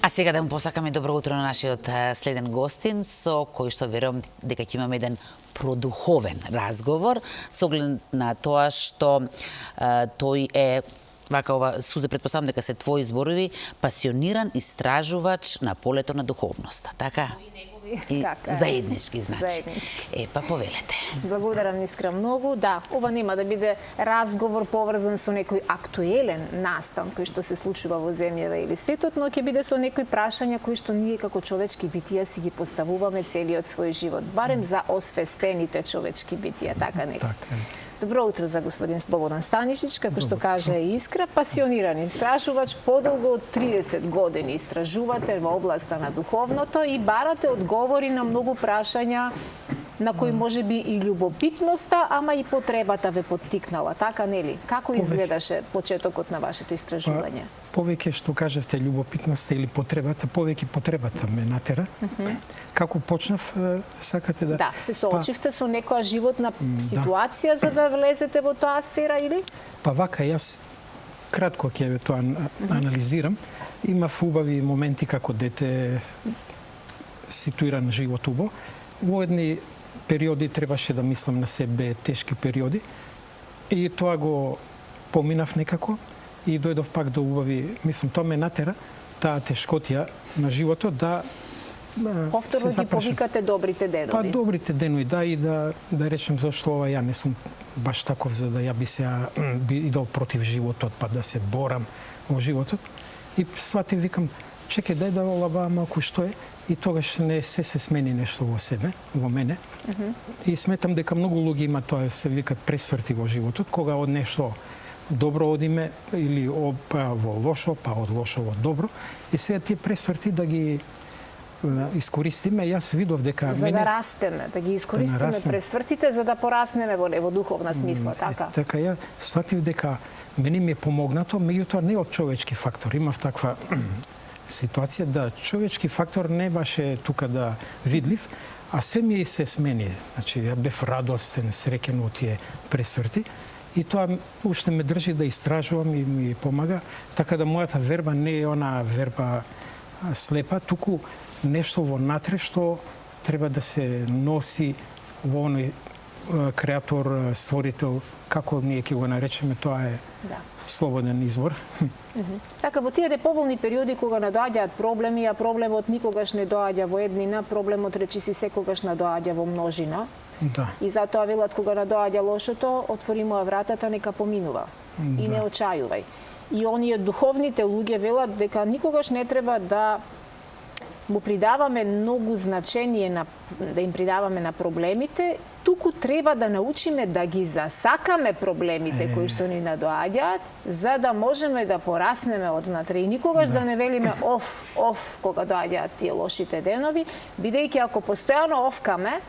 А сега да му посакаме добро утро на нашиот следен гостин, со кој што верувам дека ќе имаме еден продуховен разговор, со оглед на тоа што тој е, вака ова сузе предпоставам дека се твои зборови, пасиониран истражувач на полето на духовноста, така? И така, заеднички, значи. Заеднички. Па повелете. Благодарам Искра многу. Да, ова нема да биде разговор поврзан со некој актуелен настан кој што се случува во земјава или светот, но ќе биде со некои прашања кои што ние како човечки битија си ги поставуваме целиот свој живот, барем за освестените човечки битија, така нека. Така е. Добро утро за господин Слободан Станишич, како што каже Искра, пасиониран истражувач, подолго од 30 години истражувате во областа на духовното и барате одговори на многу прашања на кои може би и љубопитноста, ама и потребата ве поттикнала, така нели? Како изгледаше почетокот на вашето истражување? Повеќе што кажавте љубопитноста или потребата, повеќе потребата ме натера. Како почнав, сакате да... Да, се соочивте со некоја животна ситуација за да влезете во тоа сфера или? Па вака, јас кратко ќе тоа анализирам. Имав убави моменти како дете, ситуиран живот убо. Во едни периоди требаше да мислам на себе, тешки периоди. И тоа го поминав некако и дојдов пак до убави, мислам, тоа ме натера, таа тешкотија на животот да повторно ги повикате добрите денови. Па добрите денови, да, и да речем зашто ова ја не сум баш таков за да ја би идол против животот, па да се борам во животот. И сватив, викам, чекај, дај да олабавам малку што е, и тогаш не се смени нешто во себе, во мене. И сметам дека многу луѓе има тоа, се викат пресврти во животот, кога од нешто добро одиме или па во лошо, па од лошо во добро. И сега тие пресврти да ги искористиме, јас видов дека за да растеме, да ги искористиме пресвртите за да пораснеме во духовна смисла, така. Така ја сватив дека мене ми е помогнато, меѓутоа не од човечки фактор. Имав таква ситуација да човечки фактор не баше тука да видлив, а све ми се смени. Значи, ја бев радостен, среќен од тие пресврти и тоа уште ме држи да истражувам и ми помага, така да мојата верба не е она верба слепа, туку нешто во натре што треба да се носи во оној креатор, створител, како ние ќе го наречеме, тоа е слободен избор. Така, во тие деповолни периоди кога надоаѓаат проблеми, а проблемот никогаш не доаѓа во еднина, проблемот речиси секогаш надоаѓа во множина. Да. И затоа велат кога надоаѓа лошото, отвори му вратата, нека поминува. И не очајувај. И оние духовните луѓе велат дека никогаш не треба да му придаваме многу значение да им придаваме на проблемите, туку треба да научиме да ги засакаме проблемите кои што ни надоаѓаат, за да можеме да пораснеме однатре. И никогаш да не велиме оф кога доаѓаат тие лошите денови, бидејќи ако постојано офкаме,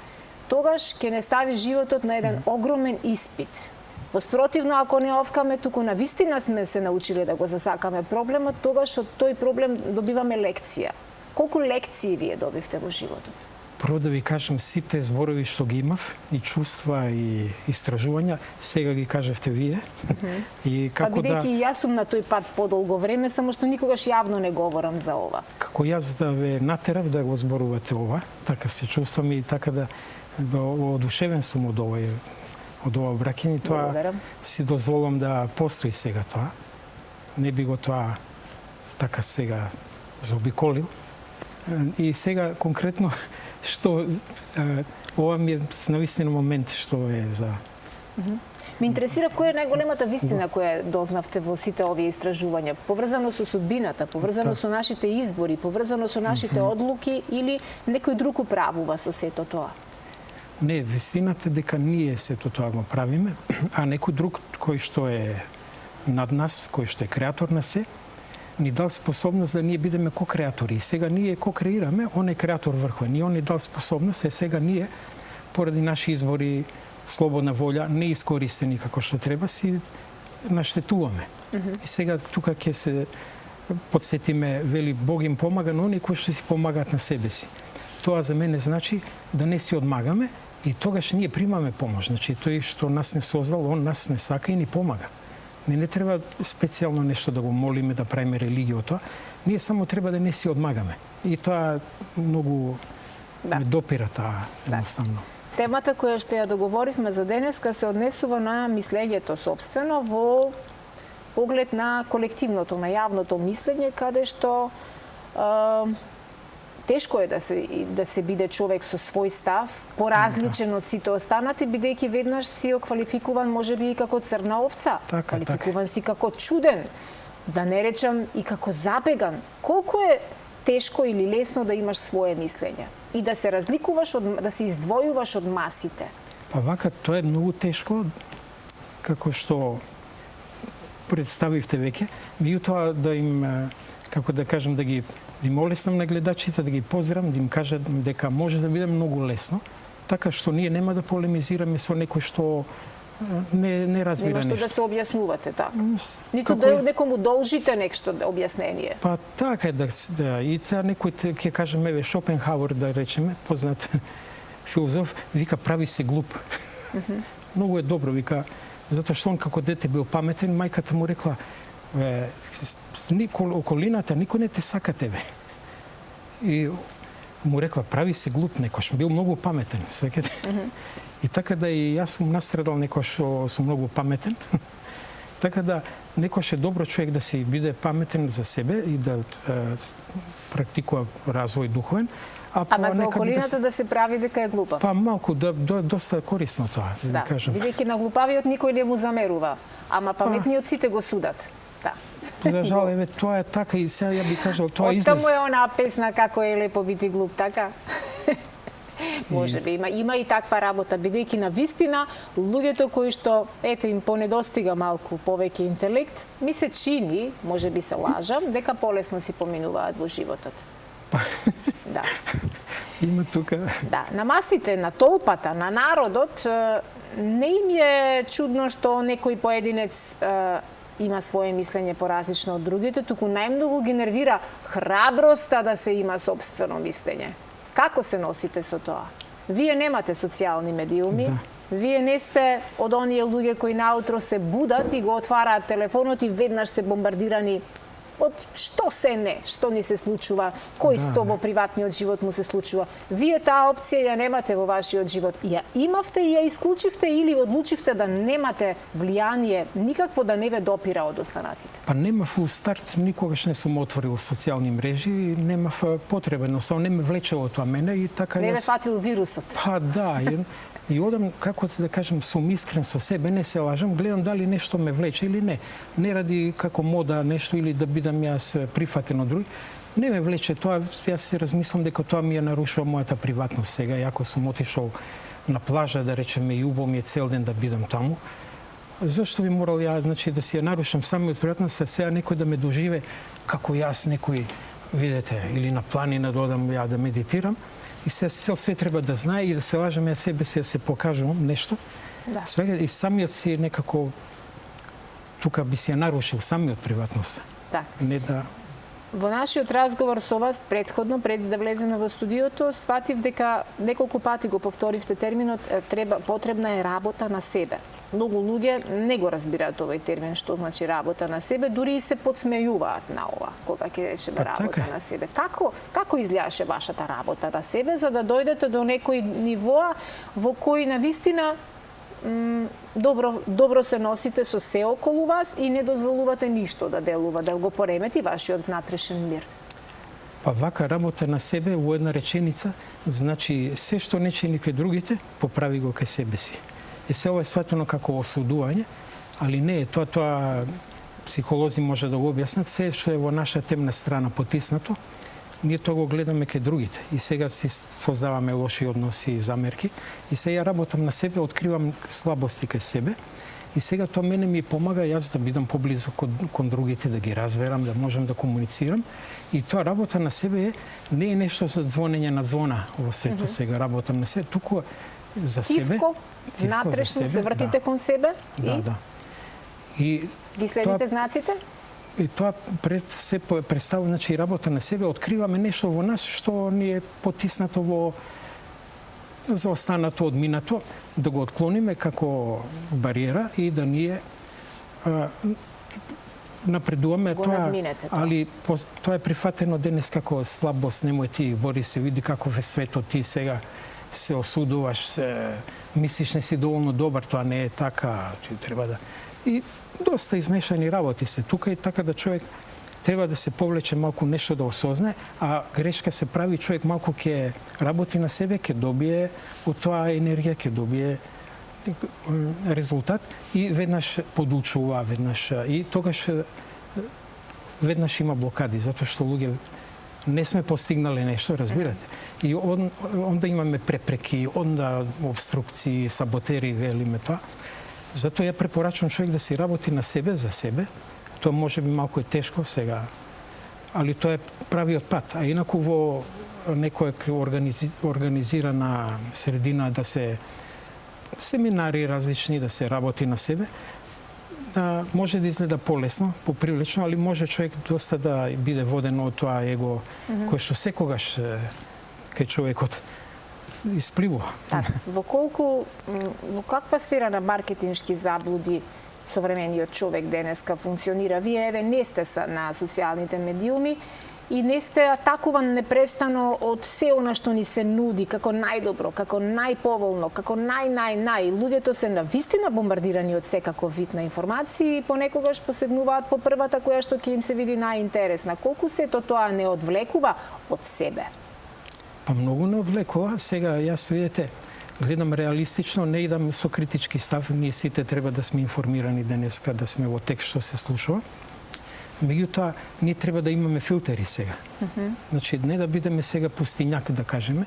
тогаш ќе не стави животот на еден огромен испит. Воспротивно, ако не офкаме, туку на вистина сме се научиле да го засакаме проблемот, тогаш од тој проблем добиваме лекција. Колку лекции вие добивте во животот? Прво да ви кажам, сите зборови што ги имав, и чувства, и истражувања, сега ги кажавте вие. И како бидејќи јас сум на тој пат подолго време, само што никогаш јавно не говорам за ова. Како јас да ве натерав да го зборувате ова, така се чувствам и така да одушевен сум од ова браќење, тоа си дозволам да постои сега тоа. Не би го тоа така сега заобиколил. И сега конкретно што ова ми е навистина момент што е за... Ме интересира која е најголемата вистина која дознавте во сите овие истражувања, поврзано со судбината, поврзано со нашите избори, поврзано со нашите одлуки или некој друг управува со сето тоа? Не, вистината дека ние сето тоа го правиме, а некој друг кој што е над нас, кој што е креатор на се, ни дал способност да ние бидеме ко-креатори. И сега ние ко-креираме, он е креатор врховен. И он ни дал способност, сега ние, поради наши избори, слободна волја, не искористени како што треба, си наштетуваме. И сега тука ќе се подсетиме, вели, Бог им помага, но оние кои што си помагаат на себе си. Тоа за мене значи да не си одмагаме и тогаш ние примаме помош. Значи, тој што нас не создал, он нас не сака и ни помага. Не треба специјално нешто да го молиме, да правиме религија од тоа, Ние само треба да не си одмагаме. И тоа многу ме допира таа едноставно. Темата која што ја договоривме за денеска се однесува на мислењето собствено во поглед на колективното, на јавното мислење, каде што тешко е да се биде човек со свој став, поразличен од сите останати, бидејќи веднаш си оквалификуван можеби и како црна овца, квалификуван си како чуден, да не речам и како забеган. Колку е тешко или лесно да имаш свое мислење и да се разликуваш, да се издвојуваш од масите? Па вака, тоа е многу тешко, како што представивте веќе, меѓутоа да им, како да кажем, да им олеснам на гледачите, да ги поздравам, да им кажат дека може да биде многу лесно, така што ние нема да полемизираме со некој што не разбира нешто. Нема што да се објаснувате, така. Ниту да некому должите нешто објаснение. Па така е, и сега некој ќе кажем, еве Шопенхауер да речеме, познат филозоф, вика прави се глуп. Многу е добро, вика, затоа што он како дете бил паметен, мајката му рекла, околината, никој не те сака тебе. И му рекла, прави се глуп некош, бил многу паметен, свеќате. И така да и јас сум настрадал некош што сум многу паметен. Така да некош е добро човек да си биде паметен за себе и да практикува развој духовен. Ама за околината да се прави дека е глупа. Па малку, доста корисно тоа, да кажам. Бидејќи на глупавиот никој не му замерува, ама паметниот сите го судат. Да. За жал, еве, тоа е така и сега ја би кажал, тоа излез. Оттаму е онаа песна како е лепо бити глуп, така? Може би има и таква работа, бидејќи на вистина луѓето кои што ете им понедостига малку повеќе интелект, ми се чини, може би се лажам, дека полесно си поминуваат во животот. Да. Има тука. Да, на масите, на толпата, на народот не им е чудно што некој поединец има свое мислење поразлично од другите, туку најмногу ги нервира храброста да се има собствено мислење. Како се носите со тоа? Вие немате социјални медиуми, вие не сте од оние луѓе кои наутро се будат и го отвараат телефонот и веднаш се бомбардирани од што се не, што ни се случува, кој сто во приватниот живот му се случува. Вие таа опција ја немате во вашиот живот. Ја имавте и ја исклучивте или одлучивте да немате влијание никакво да не ве допира од останатите? Па немав у старт, никогаш не сум отворил социјални мрежи и немав потреба, но само не ме влечело тоа мене и така не ве фатил вирусот. Па да, и одам, како да кажем, сум искрен со себе, не се лажам, гледам дали нешто ме влече или не. Не ради како мода нешто или да бидам јас прифатен од други. Не ме влече тоа, јас си размислам дека тоа ми ја нарушува мојата приватност сега, ако сум отишол на плажа, да речеме, и убаво ми е цел ден да бидам таму. Зошто би морал ја, значи, да си ја нарушам самиот приватност, а сега некој да ме доживе како јас некој, видете, или на планина да одам ја да медитирам. И цел свет треба да знае и да се лажам ја себе си да се покажувам нешто. Да. И самиот си некако тука би си ја нарушил самиот приватност. Так. Не да. Во нашиот разговор со вас претходно, пред да влеземе во студиото, сватив дека неколку пати го повторивте терминот потребна е работа на себе. Многу луѓе не го разбираат овој термин што значи работа на себе, дури и се подсмејуваат на ова кога ќе речеме работа на себе. Како изгледаше вашата работа на себе за да дојдете до некој ниво во кој навистина добро се носите со се околу вас и не дозволувате ништо да делува, да го поремети вашиот внатрешен мир? Па вака работа на себе во една реченица значи се што не чини кај другите, поправи го кај себе си. И се ова е сватено како осудување, али не е тоа психолози може да го објаснат, се што е во наша темна страна потиснато, ние тоа го гледаме кај другите. И сега си создаваме лоши односи и замерки. И сега работам на себе, откривам слабости кај себе. И сега тоа мене ми помага јас да бидам поблизо кон другите, да ги разберам, да можам да комуницирам. И тоа работа на себе не е нешто за звонење на звона во светот. Сега работам на себе, туку за себе. Тивко, натрешно се вртите кон себе? Да. И ги следите знаците? И тоа се представува, значи, работа на себе, откриваме нешто во нас што ни е потиснато во заостанато од минато, да го отклониме како бариера и да ние напредуваме, го надминете тоа. али тоа е прифатено денес како слабост, немој ти бори се, види каков е светот, ти сега се осудуваш, мислиш не си доволно добар, тоа не е така, ти треба да... И доста измешани работи се тука и така да човек треба да се повлече малку нешто да осознае, а грешка се прави, човек малку ќе работи на себе, ќе добие од тоа енергија, ќе добие резултат и веднаш подучува, веднаш и тогаш веднаш има блокади, затоа што луѓе не сме постигнале нешто, разбирате. И онда имаме препреки, онда обструкции, саботери, велиме тоа. Затоа ја препорачувам човек да си работи на себе, за себе. Тоа може би малку е тешко сега, али тоа е правиот пат. А инаку во некоја организирана средина да се семинари различни, да се работи на себе, може да изгледа полесно, поприлично, али може човек доста да биде воден од тоа его, кој што секогаш кај човекот испливува. Так, во каква сфера на маркетиншки заблуди современиот човек денеска функционира? Вие еве не сте на социјалните медиуми и не сте атакуван непрестано од се она што ни се нуди како најдобро, како најповолно, како нај. Луѓето се навистина бомбардирани од секаков вид на информации и понекогаш посегнуваат по првата која што ќе им се види најинтересна. Колку сето тоа не одвлекува од себе? Па многу не одвлекува. Сега јас видите, гледам реалистично, не идам со критички став. Ние сите треба да сме информирани денеска, да сме во текст што се слушува. Меѓутоа, ние треба да имаме филтери сега. Значи, не да бидеме сега пустињак, да кажеме.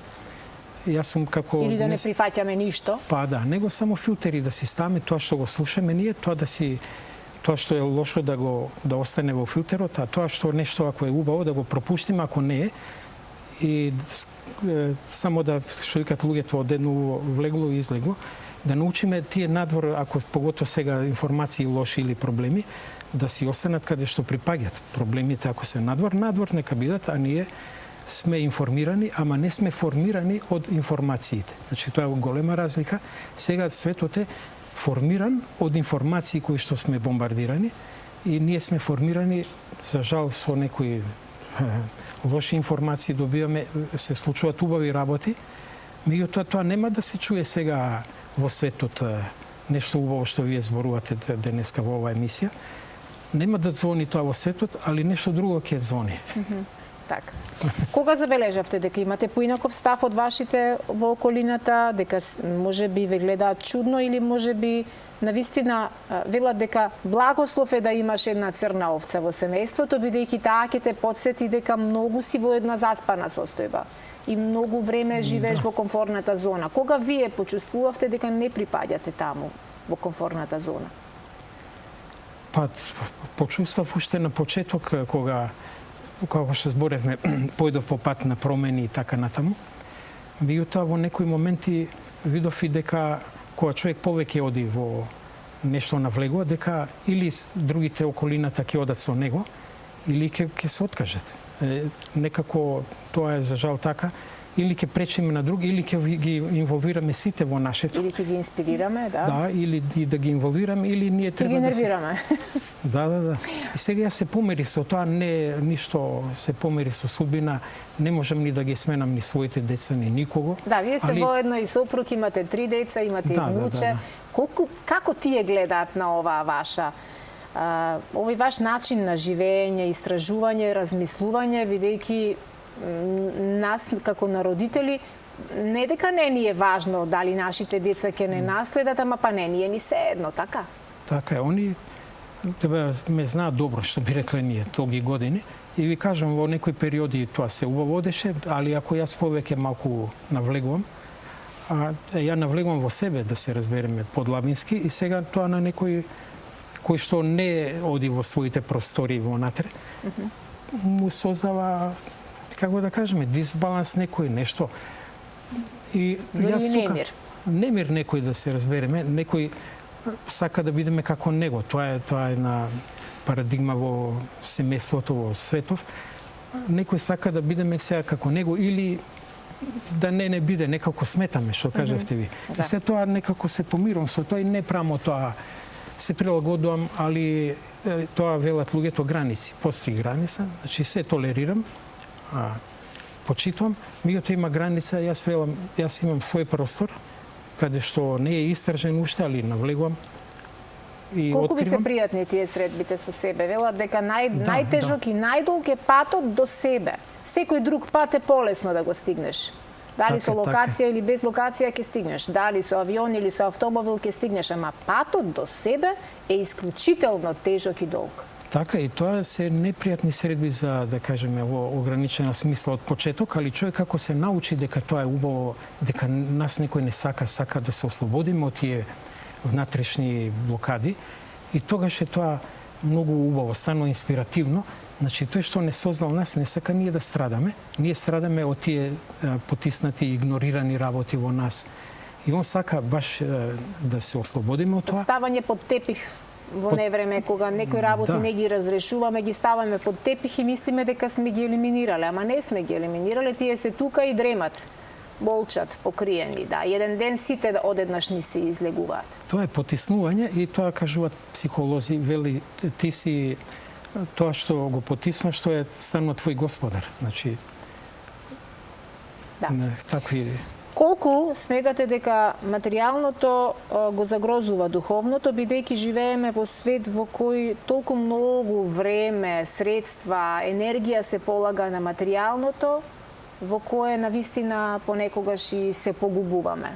Јас сум како... Или да не прифаќаме ништо. Па да, него само филтери да си ставаме тоа што го слушаме ние, тоа што е лошо да остане во филтерот, а тоа што нешто ако е убаво да го пропуштиме, ако не е, и само да, што викат луѓето, од едно влегло и излегло, да научиме тие надвор, ако поготово сега информации лоши или проблеми, да си останат каде што припаѓат. Проблемите ако се надвор нека бидат, а ние сме информирани, ама не сме формирани од информациите. Значи тоа е голема разлика. Сега светот е формиран од информации кои што сме бомбардирани и ние сме формирани, за жал, со некои лоши информации добиваме, се случуваат убави работи, меѓутоа тоа нема да се чуе сега во светот нешто убаво што вие зборувате денеска во оваа емисија. Нема да звони тоа во светот, али нешто друго ќе звони. Така. Кога забележавте дека имате поинаков став од вашите во околината, дека може би ве гледаат чудно или може би навистина велат дека благослов е да имаш една црна овца во семејството, бидејќи таа ќе те потсети дека многу си во една заспана состојба и многу време живееш во комфортната зона. Кога вие почувствувавте дека не припаѓате таму во комфортната зона? Па, почувствав уште на почеток, кога како што зборевме, појдов по пат на промени и така натаму. Меѓутоа, во некои моменти видов и дека кога човек повеќе оди во нешто навлегува, дека или другите околината ќе одат со него, или ќе се откажат. Некако тоа е за жал така, или ќе пречиме на други, или ќе ги инволвираме сите во нашето. Или ќе ги инспирираме, да. Да, или да ги инволвираме, или ние треба да се... Да. И сега се помери со тоа, не ништо се помери со судбина, не можам ни да ги сменам ни своите деца, ни никого. Да, вие сте воедно и сопруг, имате 3 деца, имате и внуче. Како тие гледаат на оваа ваша овој ваш начин на живење, истражување, размислување, бидејќи нас како на родители не дека не ни е важно дали нашите деца ќе не наследат, ама па не ни е ни се едно, така? Така е, они ме знаат добро, што би рекле ние толги години. И ви кажам, во некои периоди тоа се убаво одеше, али ако јас повеќе малку навлегувам, ја навлегувам во себе, да се разбереме подлабински, и сега тоа на некој кој што не оди во своите простори вонатре, му создава, како да кажеме, дисбаланс некој, нешто. И немир. Немир некој, да се разбереме, некој сака да бидеме како него. Тоа е една парадигма во семејството, во светов. Некој сака да бидеме сега како него или да не биде, некако сметаме, што кажавте ви. И се тоа некако се помирам со тоа и не прамо тоа се прилагодувам, али тоа велат луѓето граници. Постои граница, значи се толерирам, почитувам, меѓутоа има граница, јас велам, јас имам свој простор, каде што не е истражен уште, али навлегувам и Колку ви се откривам. пријатни тие средбите со себе? Велат дека најтежок и најдолг е патот до себе. Секој друг пат е полесно да го стигнеш. Дали со локација или без локација ќе стигнеш, дали со авион или со автомобил ќе стигнеш, ама патот до себе е исклучително тежок и долг. Така и тоа се непријатни средби за, да кажеме, во ограничена смисла од почеток, али човек ако се научи дека тоа е убаво, дека нас некој не сака да се ослободиме од тие внатрешни блокади, и тогаш е тоа многу убаво, станува инспиративно. Значи, тој што не создал нас, не сака ние да страдаме. Ние страдаме од тие потиснати и игнорирани работи во нас. И он сака баш да се ослободиме од тоа. Ставање под тепих во невреме, кога некои работи не ги разрешуваме, ги ставаме под тепих и мислиме дека сме ги елиминирале, ама не сме ги елиминирале, тие се тука и дремат. Болчат, покриени, да. Еден ден сите одеднаш ни се излегуваат. Тоа е потиснување и тоа кажуваат психолози, вели ти си тоа што го потиснаш, што е станува твој господар. Значи, да. Такви... Колку сметате дека материјалното го загрозува духовното, бидејќи живееме во свет во кој толку многу време, средства, енергија се полага на материјалното, во кое навистина понекогаш и се погубуваме?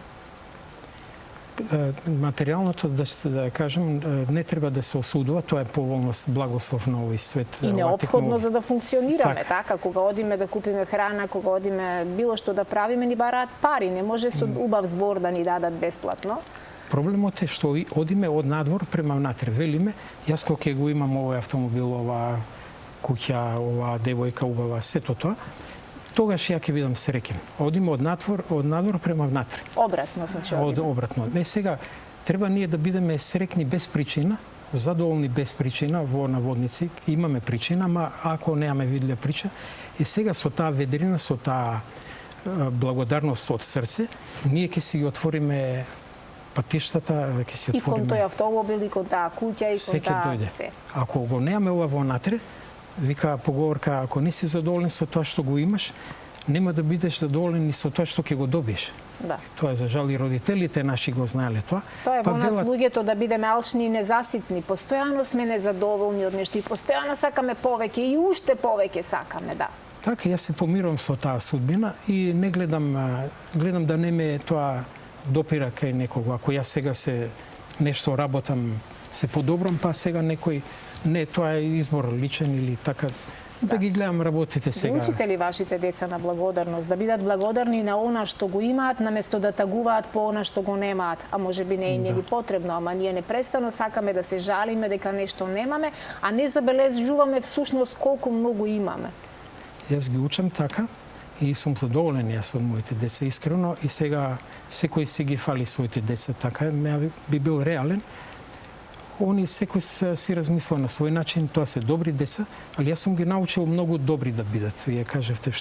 Материјалното, да кажем, не треба да се осудува, тоа е поволност, благослов на овој свет. И неопходно за да функционираме, така? Кога одиме да купиме храна, кога одиме било што да правиме, ни бараат пари, не може со убав збор да ни дадат бесплатно. Проблемот е што одиме од надвор према внатре. Велиме, јас кога ќе го имам овој автомобил, оваа куќа, оваа девојка убава, сето тоа, тогаш ја ќе бидам среќен. Одиме од надвор према внатре. Обратно, значи одиме. Обратно. Не, сега треба ние да бидеме среќни без причина, задоволни без причина во наводници. Имаме причина, ама ако немаме видле причина, и сега со таа ведрина, со таа благодарност од срце, ние ќе си ги отвориме патиштата, ќе си отвориме. И кон тој автомобил, и кон таа куќа, и кон таа се. Ако го немаме ова внатре, вика поговорка, ако не си задоволен со тоа што го имаш, нема да бидеш задоволен и со тоа што ќе го добиеш. Да. Тоа за жал и родителите наши го знаеле тоа. Тоа е во нас луѓето да бидеме алчни и незаситни. Постојано сме незадоволни од нешто и постојано сакаме повеќе и уште повеќе сакаме, да. Така, јас се помирувам со таа судбина и не гледам да не ме тоа допира кај некого. Ако јас сега се нешто работам, се подобрам, па сега некој не, тоа е избор личен или така. Да ги гледам работите сега. Учите ли вашите деца на благодарност, да бидат благодарни на она што го имаат, наместо да тагуваат по она што го немаат, а може би не им е потребно, ама ние непрестано сакаме да се жалиме дека нешто немаме, а не забележуваме всушност колку многу имаме. Јас ги учам така и сум задоволен јас од моите деца искрено и сега секој си ги фали своите деца така, би бил реален. Они секој си размислува на свој начин, тоа се добри деца, али јас сум ги научил многу добри да бидат. Вие кажевте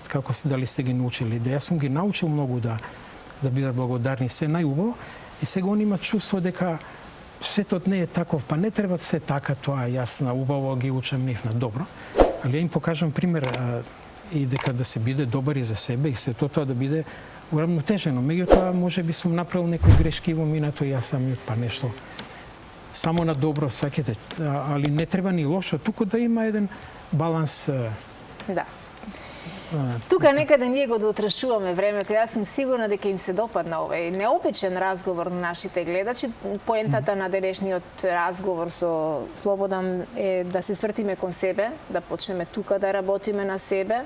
како дали сте ги научили, да јас сум ги научил многу да бидат благодарни, се најубаво, и сега они имат чувство дека светот не е таков, па не треба се така тоа, јас на убаво ги учам нив на добро. Али ја им покажам пример и дека да се биде добар и за себе и сето тоа да биде уравнотежено. Меѓутоа можеби сум направил некои грешки во минато и јас самиот па нешто само на добро сваќате, али не треба ни лошо, туку да има еден баланс. Да. Тука некаде ние го дотршуваме времето. Јас сум сигурна дека им се допадна овој необичен разговор на нашите гледачи. Поентата на денешниот разговор со Слободан е да се свртиме кон себе, да почнеме тука да работиме на себе,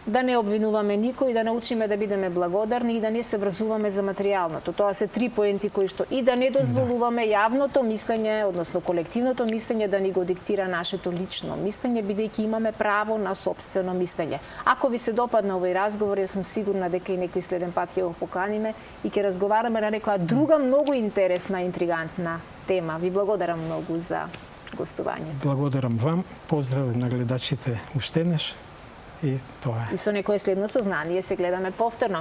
да не обвинуваме никој, да научиме да бидеме благодарни и да не се врзуваме за материјалното. Тоа се три поенти кои што и да не дозволуваме јавното мислење, односно колективното мислење да ни го диктира нашето лично мислење, бидејќи имаме право на сопствено мислење. Ако ви се допадна овој разговор, јас сум сигурна дека и некој следен пат ќе го поканиме и ќе разговараме на некоја друга многу интересна, интригантна тема. Ви благодарам многу за гостување. Благодарам вам, поздрав на гледачите уште еднаш. И тоа е. И со некое следно сознание се гледаме повторно.